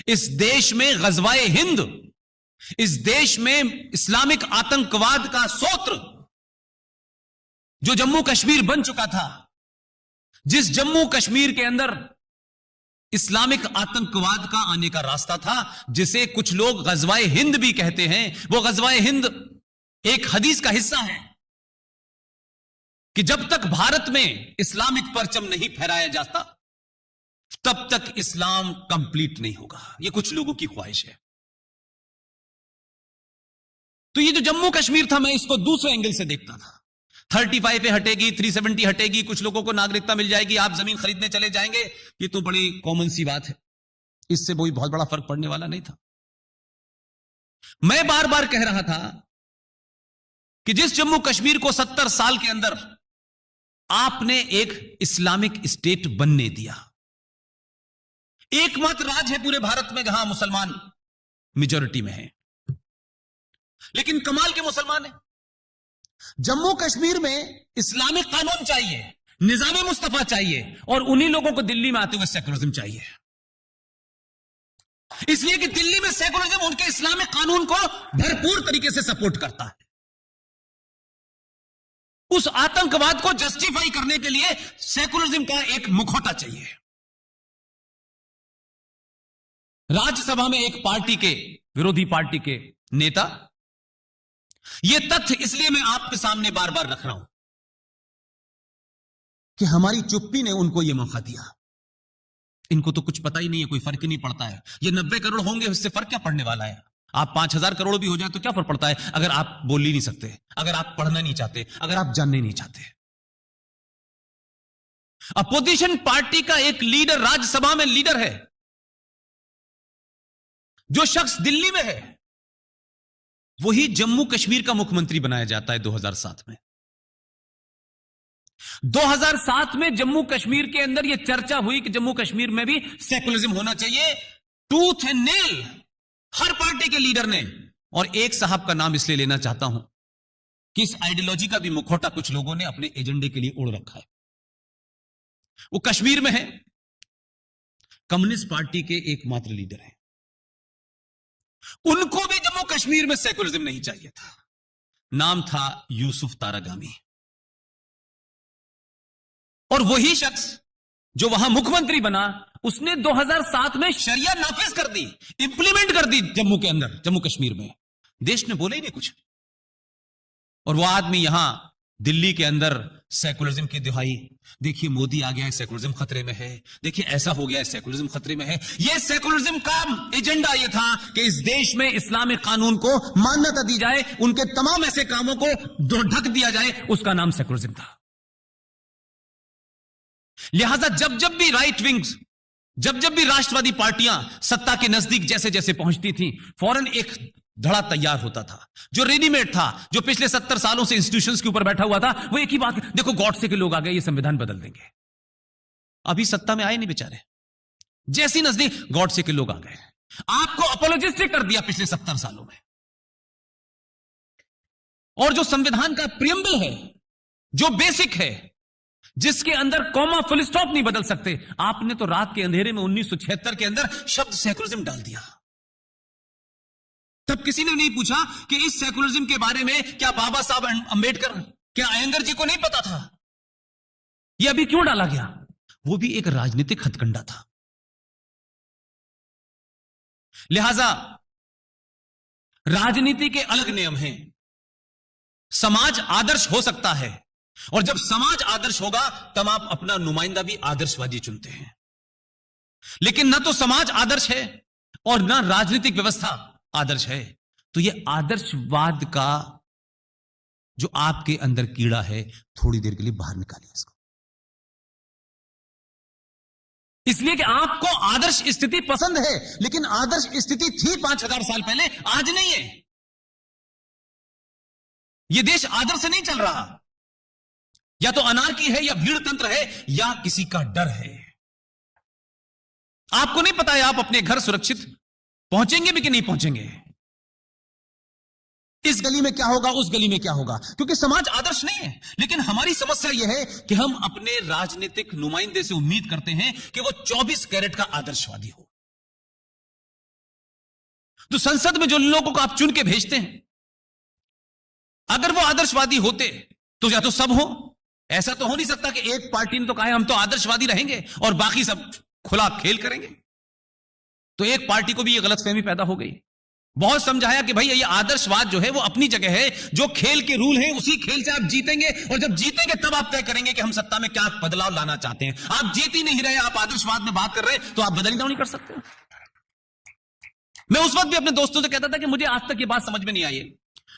इस देश में गजवाए हिंद, इस देश में इस्लामिक आतंकवाद का सोत्र जो जम्मू कश्मीर बन चुका था, जिस जम्मू कश्मीर के अंदर इस्लामिक आतंकवाद का आने का रास्ता था, जिसे कुछ लोग गजवाए हिंद भी कहते हैं, वो गजवाए हिंद एक हदीस का हिस्सा है कि जब तक भारत में इस्लामिक परचम नहीं फहराया जाता तब तक इस्लाम कंप्लीट नहीं होगा। यह कुछ लोगों की ख्वाहिश है। तो ये जो जम्मू कश्मीर था, मैं इसको दूसरे एंगल से देखता था। 35 पे हटेगी, 370 हटेगी, कुछ लोगों को नागरिकता मिल जाएगी, आप जमीन खरीदने चले जाएंगे, ये तो बड़ी कॉमन सी बात है, इससे कोई बहुत बड़ा फर्क पड़ने वाला नहीं था। मैं बार बार कह रहा था कि जिस जम्मू कश्मीर को 70 साल के अंदर आपने एक इस्लामिक स्टेट बनने दिया, एकमात्र राज्य है पूरे भारत में जहां मुसलमान मेजॉरिटी में है, लेकिन कमाल के मुसलमान है। जम्मू कश्मीर में इस्लामिक कानून चाहिए, निजाम मुस्तफा चाहिए, और उन्हीं लोगों को दिल्ली में आते हुए सेकुलरिज्म चाहिए, इसलिए कि दिल्ली में सेकुलरिज्म उनके इस्लामिक कानून को भरपूर तरीके से सपोर्ट करता है। उस आतंकवाद को जस्टिफाई करने के लिए सेकुलरिज्म का एक मुखौटा चाहिए। राज्यसभा में एक पार्टी के, विरोधी पार्टी के नेता, यह तथ्य इसलिए मैं आपके सामने बार बार रख रहा हूं कि हमारी चुप्पी ने उनको यह मौका दिया। इनको तो कुछ पता ही नहीं है, कोई फर्क ही नहीं पड़ता है। ये 90 करोड़ होंगे, उससे फर्क क्या पड़ने वाला है? आप 5000 करोड़ भी हो जाए तो क्या फर्क पड़ता है, अगर आप बोल ही नहीं सकते, अगर आप पढ़ना नहीं चाहते, अगर आप जानने नहीं चाहते। अपोजिशन पार्टी का एक लीडर राज्यसभा में लीडर है, जो शख्स दिल्ली में है, वही जम्मू कश्मीर का मुख्यमंत्री बनाया जाता है 2007 में। 2007 में जम्मू कश्मीर के अंदर यह चर्चा हुई कि जम्मू कश्मीर में भी सेकुलरिज्म होना चाहिए, tooth and nail her party के लीडर ने। और एक साहब का नाम इसलिए लेना चाहता हूं कि इस आइडियोलॉजी का भी मुखौटा कुछ लोगों ने अपने एजेंडे के लिए ओढ़ रखा है। वो कश्मीर में है, कम्युनिस्ट पार्टी के एकमात्र लीडर हैं। उनको भी जम्मू कश्मीर में सेकुलरिज्म नहीं चाहिए था। नाम था यूसुफ तारागामी। और वही शख्स जो वहां मुख्यमंत्री बना, उसने 2007 में शरिया नाफिज कर दी, इंप्लीमेंट कर दी जम्मू के अंदर, जम्मू कश्मीर में। देश ने बोले ही नहीं कुछ। और वो आदमी यहां दिल्ली के अंदर सेकुलरिज्म की दुहाई, देखिए मोदी आ गया है, सेकुलरिज्म खतरे में है, देखिए ऐसा हो गया है, सेकुलरिज्म खतरे में है। ये सेकुलरिज्म का एजेंडा ये था कि इस देश में इस्लामिक कानून को मान्यता दी जाए, उनके तमाम ऐसे कामों को ढक दिया जाए, उसका नाम सेकुलरिज्म था। लिहाजा जब जब भी राइट विंग्स, जब जब भी राष्ट्रवादी पार्टियां सत्ता के नजदीक जैसे जैसे पहुंचती थी, फौरन एक धड़ा तैयार होता था जो रेडीमेड था, जो पिछले 70 सालों से इंस्टीट्यूशंस के ऊपर बैठा हुआ था। वो एक ही बात, देखो गॉडसे के लोग आ गए, ये संविधान बदल देंगे। अभी सत्ता में आए नहीं बेचारे, जैसी नजदीक गॉडसे के लोग आ गए, आपको अपोलोजिस्टिक कर दिया पिछले 70 सालों में। और जो संविधान का प्रियम्बल है, जो बेसिक है, जिसके अंदर कॉमा फुल स्टॉप नहीं बदल सकते, आपने तो रात के अंधेरे में 1976 के अंदर शब्द सेकुलरिज्म डाल दिया। तब किसी ने नहीं पूछा कि इस सेकुलरिज्म के बारे में क्या बाबा साहब अंबेडकर, क्या अयंगर जी को नहीं पता था? यह अभी क्यों डाला गया? वो भी एक राजनीतिक हथकंडा था। लिहाजा राजनीति के अलग नियम हैं। समाज आदर्श हो सकता है, और जब समाज आदर्श होगा तब आप अपना नुमाइंदा भी आदर्शवादी चुनते हैं। लेकिन न तो समाज आदर्श है और न राजनीतिक व्यवस्था आदर्श है, तो यह आदर्शवाद का जो आपके अंदर कीड़ा है, थोड़ी देर के लिए बाहर निकालिए इसको। इसलिए कि आपको आदर्श स्थिति पसंद है, लेकिन आदर्श स्थिति थी 5000 साल पहले, आज नहीं है। यह देश आदर्श से नहीं चल रहा। या तो अनार्की है, या भीड़ तंत्र है, या किसी का डर है। आपको नहीं पता है आप अपने घर सुरक्षित पहुंचेंगे भी कि नहीं पहुंचेंगे, इस गली में क्या होगा, उस गली में क्या होगा, क्योंकि समाज आदर्श नहीं है। लेकिन हमारी समस्या यह है कि हम अपने राजनीतिक नुमाइंदे से उम्मीद करते हैं कि वो 24 कैरेट का आदर्शवादी हो। तो संसद में जो लोगों को आप चुन के भेजते हैं, अगर वो आदर्शवादी होते तो या तो सब हो, ऐसा तो हो नहीं सकता कि एक पार्टी ने तो कहा है हम तो आदर्शवादी रहेंगे और बाकी सब खुला खेल करेंगे। तो एक पार्टी को भी ये गलतफहमी पैदा हो गई। बहुत समझाया कि भाई ये आदर्शवाद जो है वो अपनी जगह है, जो खेल के रूल हैं उसी खेल से आप जीतेंगे, और जब जीतेंगे तब आप तय करेंगे कि हम सत्ता में क्या बदलाव लाना चाहते हैं। आप जीत ही नहीं रहे, आप आदर्शवाद में बात कर रहे हैं, तो आप बदलाव नहीं कर सकते। मैं उस वक्त भी अपने दोस्तों से कहता था कि मुझे आज तक ये बात समझ में नहीं आई है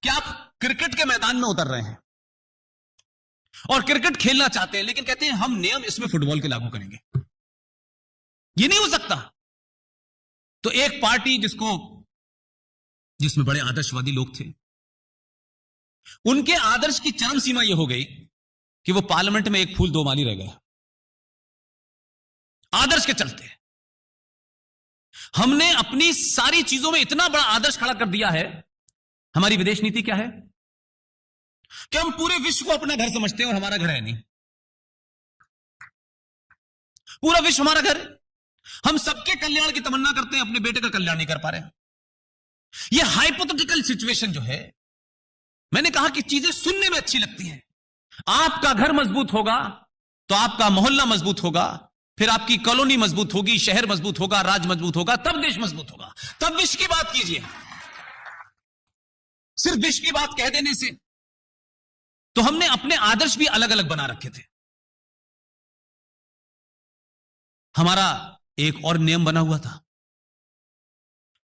कि आप क्रिकेट के मैदान में उतर रहे हैं और क्रिकेट खेलना चाहते हैं, लेकिन कहते हैं हम नियम इसमें फुटबॉल के लागू करेंगे। ये नहीं हो सकता। तो एक पार्टी जिसमें बड़े आदर्शवादी लोग थे, उनके आदर्श की चरम सीमा यह हो गई कि वो पार्लियामेंट में एक फूल दो माली रह गए। आदर्श के चलते हमने अपनी सारी चीजों में इतना बड़ा आदर्श खड़ा कर दिया है। हमारी विदेश नीति क्या है कि हम पूरे विश्व को अपना घर समझते हैं और हमारा घर है नहीं। पूरा विश्व हमारा घर है, हम सबके कल्याण की तमन्ना करते हैं, अपने बेटे का कल्याण नहीं कर पा रहे हैं। यह हाइपोथेटिकल सिचुएशन जो है, मैंने कहा कि चीजें सुनने में अच्छी लगती हैं। आपका घर मजबूत होगा तो आपका मोहल्ला मजबूत होगा, फिर आपकी कॉलोनी मजबूत होगी, शहर मजबूत होगा, राज्य मजबूत होगा, तब देश मजबूत होगा। तब विश्व की बात कीजिए। सिर्फ विश्व की बात कह देने से तो हमने अपने आदर्श भी अलग अलग बना रखे थे। हमारा एक और नियम बना हुआ था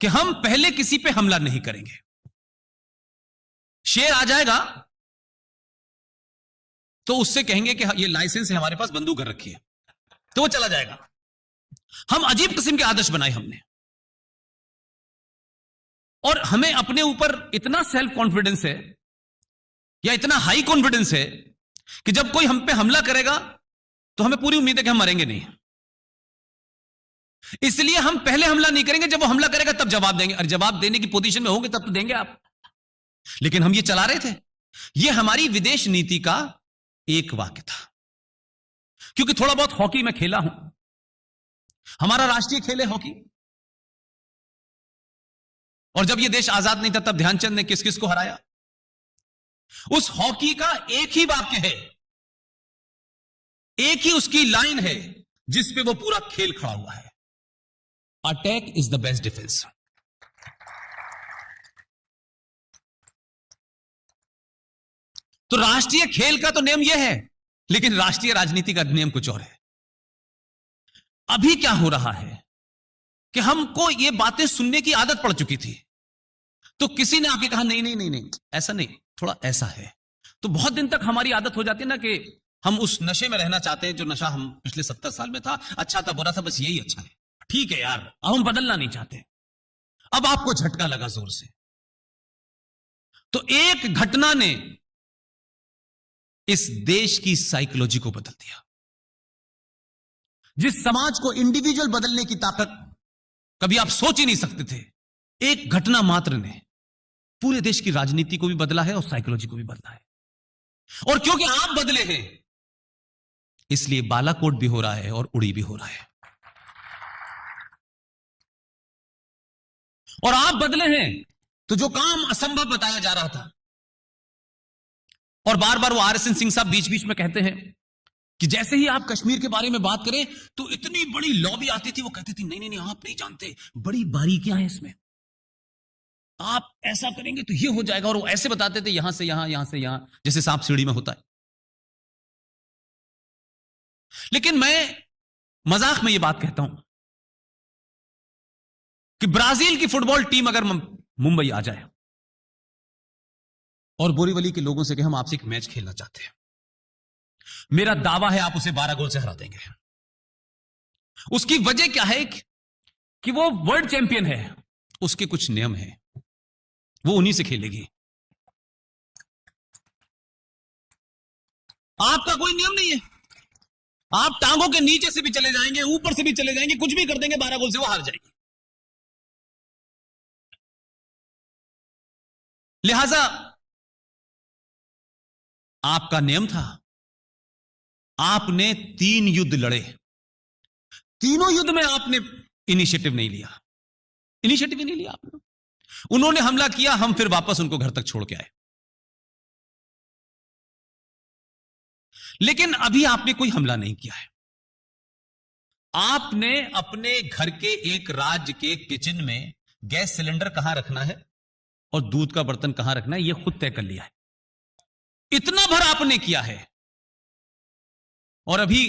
कि हम पहले किसी पे हमला नहीं करेंगे। शेर आ जाएगा तो उससे कहेंगे कि ये लाइसेंस है हमारे पास, बंदूक कर रखी है, तो वो चला जाएगा। हम अजीब किस्म के आदर्श बनाए हमने, और हमें अपने ऊपर इतना सेल्फ कॉन्फिडेंस है या इतना हाई कॉन्फिडेंस है कि जब कोई हम पे हमला करेगा तो हमें पूरी उम्मीद है कि हम मरेंगे नहीं। इसलिए हम पहले हमला नहीं करेंगे, जब वो हमला करेगा तब जवाब देंगे। और जवाब देने की पोजीशन में होंगे तब तो देंगे आप। लेकिन हम ये चला रहे थे। ये हमारी विदेश नीति का एक वाक्य था। क्योंकि थोड़ा बहुत हॉकी में खेला हूं, हमारा राष्ट्रीय खेल है हॉकी, और जब यह देश आजाद नहीं था तब ध्यानचंद ने किस किस को हराया। उस हॉकी का एक ही वाक्य है, एक ही उसकी लाइन है जिस पे वो पूरा खेल खड़ा हुआ है, attack is the best defence. तो राष्ट्रीय खेल का तो नियम यह है, लेकिन राष्ट्रीय राजनीति का नियम कुछ और है। अभी क्या हो रहा है कि हमको ये बातें सुनने की आदत पड़ चुकी थी, तो किसी ने आके कहा नहीं नहीं नहीं नहीं ऐसा नहीं, थोड़ा ऐसा है। तो बहुत दिन तक हमारी आदत हो जाती है ना कि हम उस नशे में रहना चाहते हैं जो नशा हम पिछले 70 साल में था। अच्छा था, बुरा था, बस यही अच्छा है, ठीक है यार, अब हम बदलना नहीं चाहते। अब आपको झटका लगा जोर से। तो एक घटना ने इस देश की साइकोलॉजी को बदल दिया। जिस समाज को इंडिविजुअल बदलने की ताकत कभी आप सोच ही नहीं सकते थे, एक घटना मात्र ने पूरे देश की राजनीति को भी बदला है और साइकोलॉजी को भी बदला है। और क्योंकि आप बदले हैं इसलिए बालाकोट भी हो रहा है और उड़ी भी हो रहा है। और आप बदले हैं तो जो काम असंभव बताया जा रहा था, और बार बार वो आर.एस.एन. सिंह साहब बीच बीच में कहते हैं कि जैसे ही आप कश्मीर के बारे में बात करें तो इतनी बड़ी लॉबी आती थी, वो कहती थी नहीं नहीं नहीं आप नहीं जानते, बड़ी बारीकियां हैं इसमें, आप ऐसा करेंगे तो ये हो जाएगा। और वो ऐसे बताते थे यहां से यहां, यहां से यहां, जैसे सांप सीढ़ी में होता है। लेकिन मैं मजाक में ये बात कहता हूं कि ब्राजील की फुटबॉल टीम अगर मुंबई आ जाए और बोरीवली के लोगों से कहें हम आपसे एक मैच खेलना चाहते हैं, मेरा दावा है आप उसे 12 गोल से हरा देंगे। उसकी वजह क्या है कि वो वर्ल्ड चैंपियन है, उसके कुछ नियम हैं, वो उन्हीं से खेलेगी। आपका कोई नियम नहीं है, आप टांगों के नीचे से भी चले जाएंगे, ऊपर से भी चले जाएंगे, कुछ भी कर देंगे, 12 गोल से वो हार जाएगी। लिहाजा आपका नियम था, आपने 3 युद्ध लड़े, तीनों युद्ध में आपने इनिशिएटिव नहीं लिया, इनिशिएटिव ही नहीं लिया आपने। उन्होंने हमला किया, हम फिर वापस उनको घर तक छोड़ के आए। लेकिन अभी आपने कोई हमला नहीं किया है। आपने अपने घर के एक राज्य के किचन में गैस सिलेंडर कहां रखना है और दूध का बर्तन कहां रखना है, यह खुद तय कर लिया है। इतना भर आपने किया है। और अभी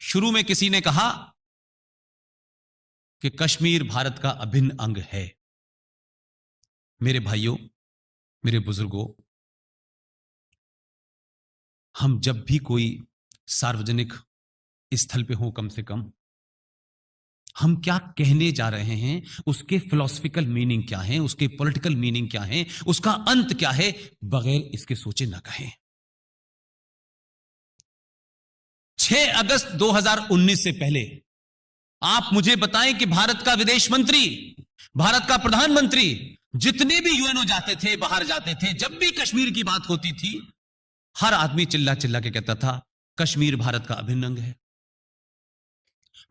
शुरू में किसी ने कहा कि कश्मीर भारत का अभिन्न अंग है। मेरे भाइयों, मेरे बुजुर्गों, हम जब भी कोई सार्वजनिक स्थल पे हो, कम से कम हम क्या कहने जा रहे हैं, उसके फिलॉसफिकल मीनिंग क्या है, उसके पॉलिटिकल मीनिंग क्या है, उसका अंत क्या है, बगैर इसके सोचे ना कहें। 6 अगस्त 2019 से पहले आप मुझे बताएं कि भारत का विदेश मंत्री, भारत का प्रधानमंत्री, जितने भी यूएनओ जाते थे, बाहर जाते थे, जब भी कश्मीर की बात होती थी, हर आदमी चिल्ला चिल्ला के कहता था कश्मीर भारत का अभिन्न अंग है।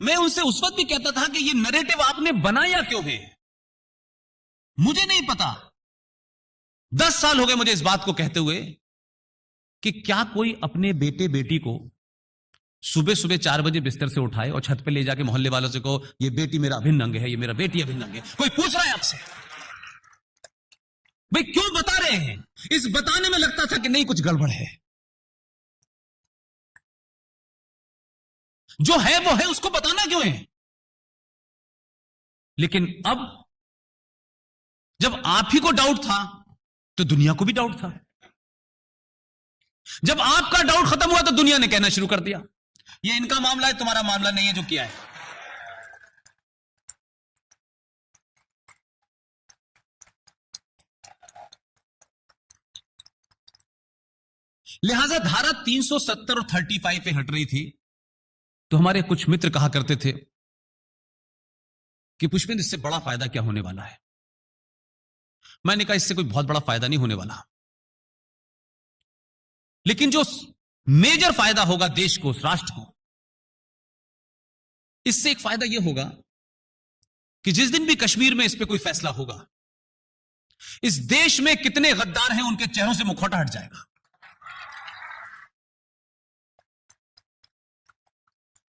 मैं उनसे उस वक्त भी कहता था कि ये नैरेटिव आपने बनाया क्यों है, मुझे नहीं पता। 10 साल हो गए मुझे इस बात को कहते हुए कि क्या कोई अपने बेटे बेटी को सुबह सुबह 4 बजे बिस्तर से उठाए और छत पे ले जाके मोहल्ले वालों से कहो ये बेटी मेरा अभिन्न अंग है, ये मेरा बेटी अभिन्न अंग है। कोई पूछ रहा है आपसे? भाई क्यों बता रहे हैं? इस बताने में लगता था कि नहीं कुछ गड़बड़ है। जो है वो है, उसको बताना क्यों है? लेकिन अब जब आप ही को डाउट था तो दुनिया को भी डाउट था। जब आपका डाउट खत्म हुआ तो दुनिया ने कहना शुरू कर दिया ये इनका मामला है, तुम्हारा मामला नहीं है जो किया है। लिहाजा धारा 370 और 35 पे हट रही थी तो हमारे कुछ मित्र कहा करते थे कि पुष्पेंद्र इससे बड़ा फायदा क्या होने वाला है। मैंने कहा इससे कोई बहुत बड़ा फायदा नहीं होने वाला, लेकिन जो मेजर फायदा होगा देश को, उस राष्ट्र को, इससे एक फायदा यह होगा कि जिस दिन भी कश्मीर में इस पे कोई फैसला होगा, इस देश में कितने गद्दार हैं उनके चेहरों से मुखौटा हट जाएगा।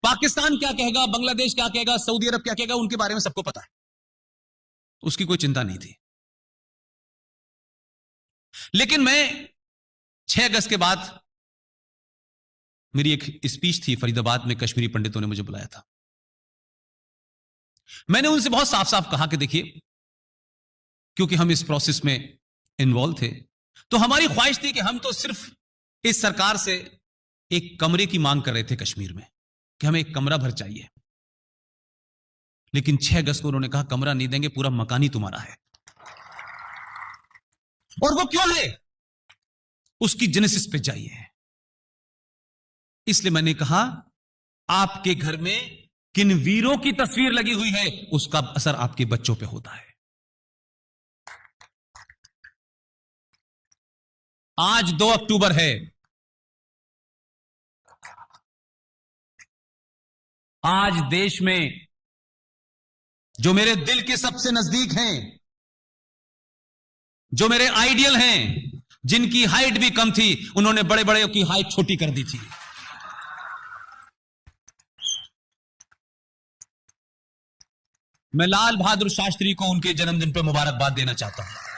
पाकिस्तान क्या कहेगा, बांग्लादेश क्या कहेगा, सऊदी अरब क्या कहेगा, उनके बारे में सबको पता है, उसकी कोई चिंता नहीं थी। लेकिन मैं 6 अगस्त के बाद मेरी एक स्पीच थी फरीदाबाद में, कश्मीरी पंडितों ने मुझे बुलाया था। मैंने उनसे बहुत साफ साफ कहा कि देखिए, क्योंकि हम इस प्रोसेस में इन्वॉल्व थे, तो हमारी ख्वाहिश थी कि हम तो सिर्फ इस सरकार से एक कमरे की मांग कर रहे थे कश्मीर में, कि हमें एक कमरा भर चाहिए। लेकिन 6 अगस्त को उन्होंने कहा कमरा नहीं देंगे, पूरा मकान ही तुम्हारा है। और वो क्यों है, उसकी जेनेसिस पे जाइए। इसलिए मैंने कहा आपके घर में किन वीरों की तस्वीर लगी हुई है, उसका असर आपके बच्चों पे होता है। आज 2 अक्टूबर है। आज देश में जो मेरे दिल के सबसे नजदीक हैं, जो मेरे आइडियल हैं, जिनकी हाइट भी कम थी, उन्होंने बड़े बड़े की हाइट छोटी कर दी थी। मैं लाल बहादुर शास्त्री को उनके जन्मदिन पर मुबारकबाद देना चाहता हूं।